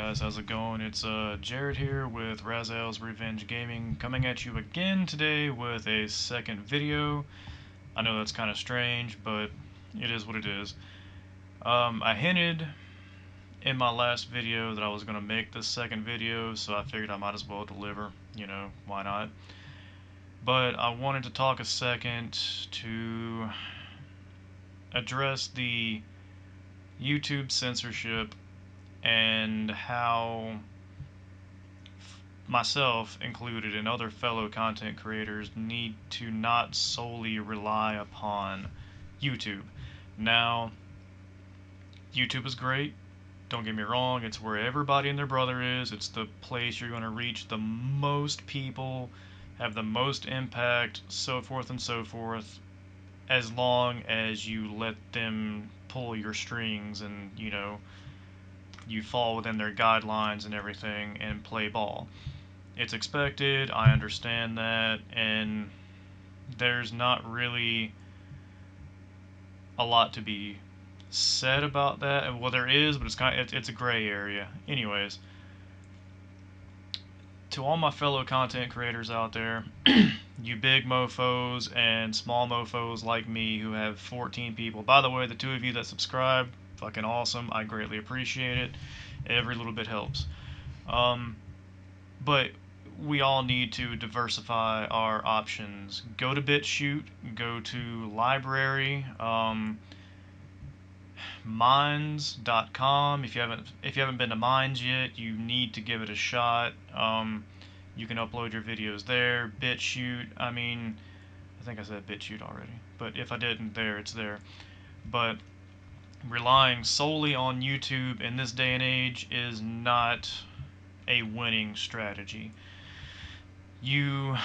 guys, how's it going? It's Jared here with Razel's Revenge Gaming, coming at you again today with a second video. I know that's kind of strange, but it is what it is. I hinted in my last video that I was going to make this second video, so I figured I might as well deliver, why not? But I wanted to talk a second to address the YouTube censorship and how myself included and other fellow content creators need to not solely rely upon YouTube. Now, YouTube is great. Don't get me wrong, it's where everybody and their brother is. It's the place you're going to reach the most people, have the most impact, so forth and so forth, as long as you let them pull your strings and, you fall within their guidelines and everything and play ball. It's expected, I understand that, and there's not really a lot to be said about that. Well, there is, but it's a gray area. Anyways, to all my fellow content creators out there, you big mofos and small mofos like me who have 14 people. By the way, the two of you that subscribe, fucking awesome. I greatly appreciate it. Every little bit helps. But we all need to diversify our options. Go to BitChute, go to library, Minds.com. If you haven't been to Minds yet, you need to give it a shot. You can upload your videos there. BitChute, I think I said BitChute already, but if I didn't, it's there. But relying solely on YouTube in this day and age is not a winning strategy. You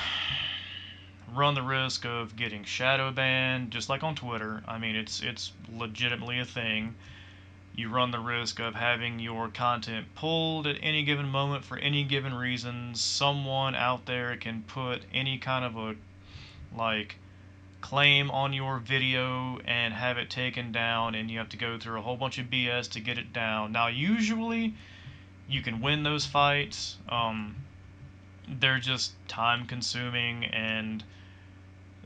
run the risk of getting shadow banned, just like on Twitter. It's legitimately a thing. You run the risk of having your content pulled at any given moment for any given reason. Someone out there can put any kind of a claim on your video and have it taken down, and you have to go through a whole bunch of BS to get it down. Now, usually you can win those fights. They're just time consuming, and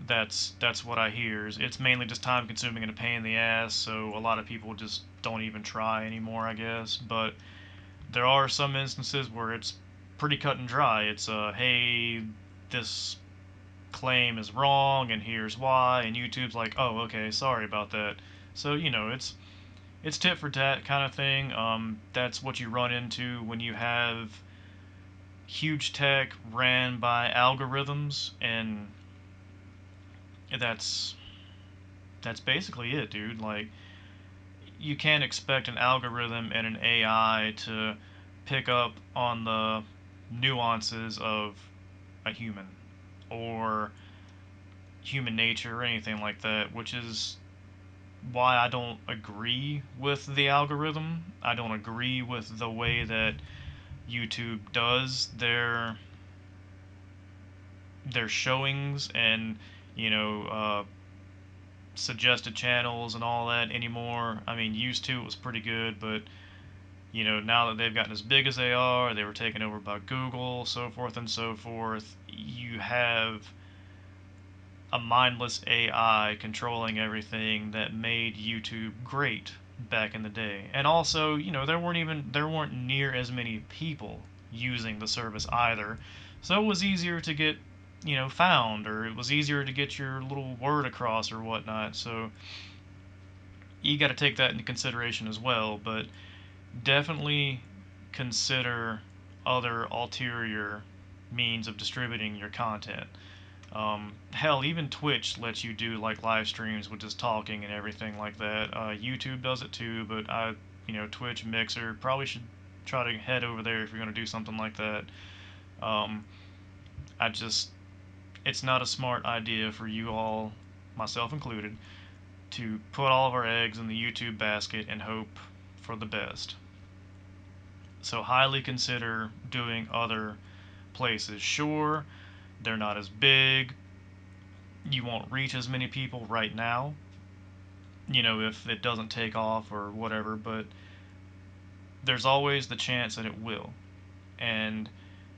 that's what I hear. It's mainly just time consuming and a pain in the ass, so a lot of people just don't even try anymore, I guess. But there are some instances where it's pretty cut and dry. It's hey, this claim is wrong and here's why, and YouTube's like, oh, okay, sorry about that. So it's tit for tat kind of thing. That's what you run into when you have huge tech ran by algorithms, and that's basically it, dude. You can't expect an algorithm and an AI to pick up on the nuances of a human or human nature or anything like that, which is why I don't agree with the algorithm. I don't agree with the way that YouTube does their showings and suggested channels and all that anymore. Used to it was pretty good, but now that they've gotten as big as they are, they were taken over by Google, so forth and so forth. You have a mindless AI controlling everything that made YouTube great back in the day. And also, there weren't near as many people using the service either. So it was easier to get, found, or it was easier to get your little word across or whatnot. So you got to take that into consideration as well, but definitely consider other ulterior means of distributing your content. Hell, even Twitch lets you do live streams with just talking and everything like that. YouTube does it too, but Twitch, Mixer, probably should try to head over there if you're going to do something like that. It's not a smart idea for you all, myself included, to put all of our eggs in the YouTube basket and hope for the best. So highly consider doing other places. Sure, they're not as big. You won't reach as many people right now, if it doesn't take off or whatever, but there's always the chance that it will. And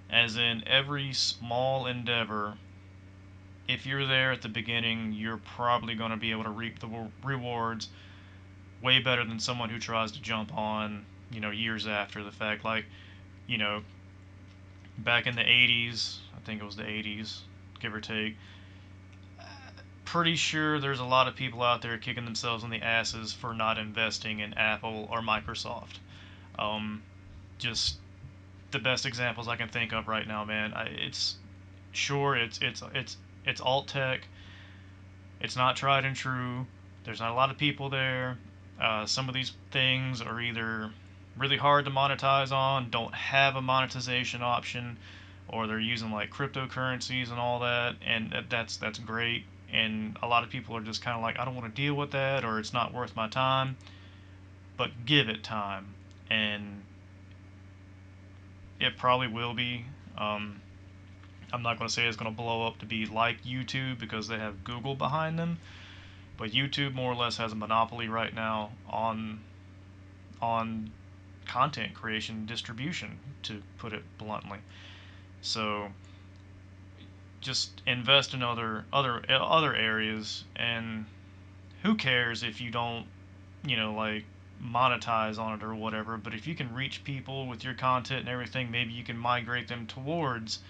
as in every small endeavor, if you're there at the beginning, you're probably going to be able to reap the rewards way better than someone who tries to jump on, years after the fact. Like, you know, back in the 80s, I think it was the 80s, give or take, pretty sure there's a lot of people out there kicking themselves in the asses for not investing in Apple or Microsoft. Um, just the best examples I can think of right now, man. It's sure it's alt tech. It's not tried and true. There's not a lot of people there. Some of these things are either really hard to monetize on, don't have a monetization option, or they're using like cryptocurrencies and all that, and that's great. And a lot of people are just kind of like, I don't want to deal with that, or it's not worth my time. But give it time, and it probably will be. I'm not going to say it's going to blow up to be like YouTube because they have Google behind them, but YouTube more or less has a monopoly right now on content creation distribution, to put it bluntly. So just invest in other areas, and who cares if you don't, like monetize on it or whatever, but if you can reach people with your content and everything, maybe you can migrate them towards,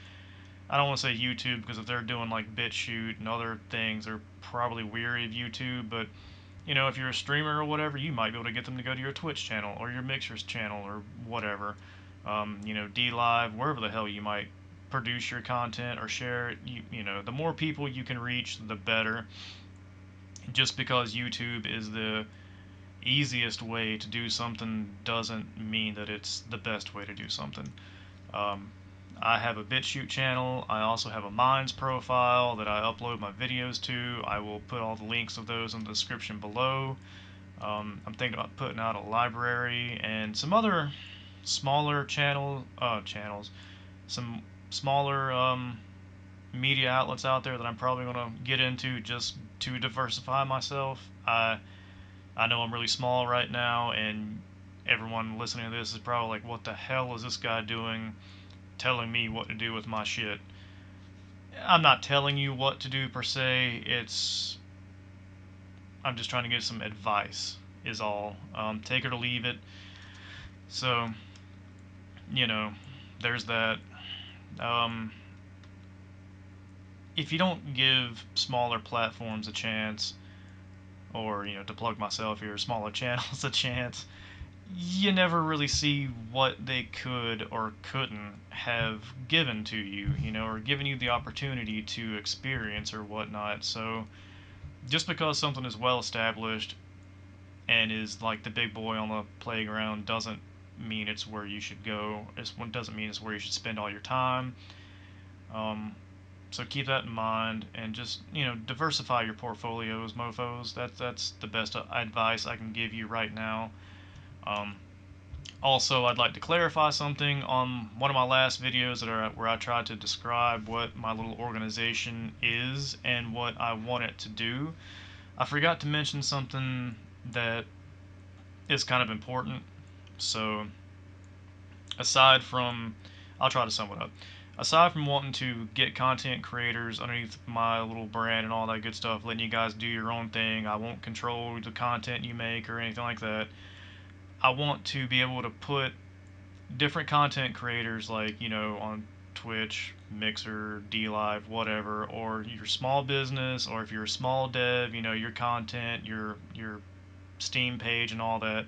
I don't want to say YouTube, because if they're doing like BitChute and other things, they're probably weary of YouTube, but if you're a streamer or whatever, you might be able to get them to go to your Twitch channel or your Mixers channel or whatever. D Live, wherever the hell you might produce your content or share it. The more people you can reach, the better. Just because YouTube is the easiest way to do something doesn't mean that it's the best way to do something. Um, I have a BitChute channel. I also have a Minds profile that I upload my videos to. I will put all the links of those in the description below. I'm thinking about putting out a library and some other smaller channels, some smaller media outlets out there that I'm probably going to get into just to diversify myself. I know I'm really small right now, and everyone listening to this is probably like, what the hell is this guy doing telling me what to do with my shit? I'm not telling you what to do per se. I'm just trying to give some advice, is all. Take it or leave it. So, you know, there's that. Um, if you don't give smaller platforms a chance, or, to plug myself here, smaller channels a chance, you never really see what they could or couldn't have given to you, or given you the opportunity to experience or whatnot. So, just because something is well established and is like the big boy on the playground doesn't mean it's where you should go. It doesn't mean it's where you should spend all your time. Um, so keep that in mind, and just diversify your portfolios, mofo's. That's the best advice I can give you right now. Um, Also, I'd like to clarify something on one of my last videos where I tried to describe what my little organization is and what I want it to do. I forgot to mention something that is kind of important. So, aside from, I'll try to sum it up. Aside from wanting to get content creators underneath my little brand and all that good stuff, letting you guys do your own thing, I won't control the content you make or anything like that. I want to be able to put different content creators, like, on Twitch, Mixer, DLive, whatever, or your small business, or if you're a small dev, your content, your Steam page and all that.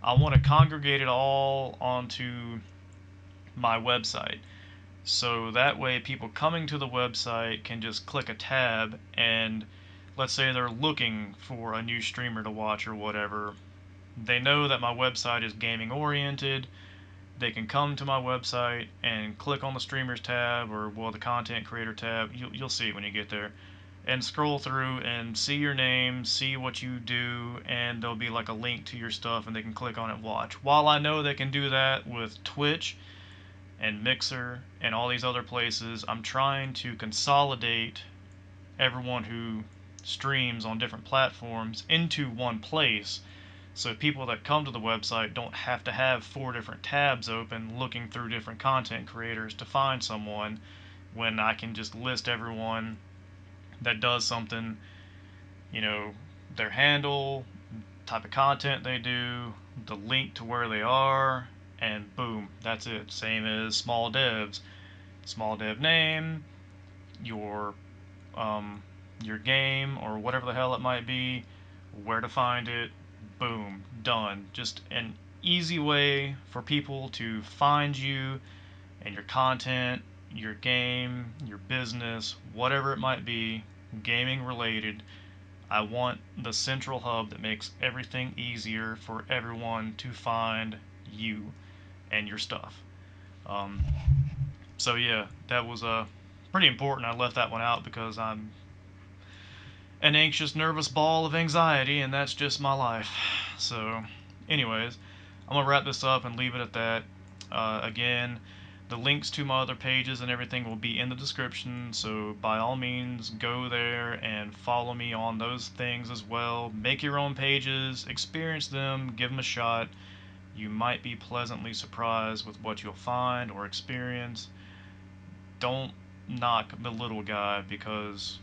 I want to congregate it all onto my website. So that way people coming to the website can just click a tab, and let's say they're looking for a new streamer to watch or whatever. They know that my website is gaming oriented. They can come to my website and click on the streamers tab, or the content creator tab. You'll see it when you get there, and scroll through and see your name, see what you do, and there'll be like a link to your stuff, and they can click on it and watch. While I know they can do that with Twitch and Mixer and all these other places, I'm trying to consolidate everyone who streams on different platforms into one place, So people that come to the website don't have to have 4 different tabs open looking through different content creators to find someone, when I can just list everyone that does something, you know, their handle, type of content they do, the link to where they are, and boom, that's it. Same as small devs. Small dev name, your um, your game or whatever the hell it might be, where to find it, boom, done. Just an easy way for people to find you and your content, your game, your business, whatever it might be, gaming related. I want the central hub that makes everything easier for everyone to find you and your stuff. Um, so yeah, that was pretty important. I left that one out because I'm an anxious, nervous ball of anxiety, and that's just my life. So, anyways, I'm gonna wrap this up and leave it at that. Again, the links to my other pages and everything will be in the description, so by all means, go there and follow me on those things as well. Make your own pages, experience them, give them a shot. You might be pleasantly surprised with what you'll find or experience. Don't knock the little guy, because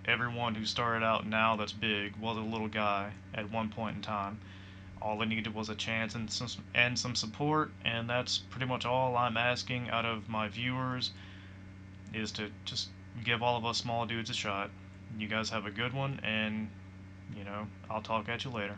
everyone who started out now that's big was a little guy at one point in time. All they needed was a chance and some support, and that's pretty much all I'm asking out of my viewers, is to just give all of us small dudes a shot. You guys have a good one, and I'll talk at you later.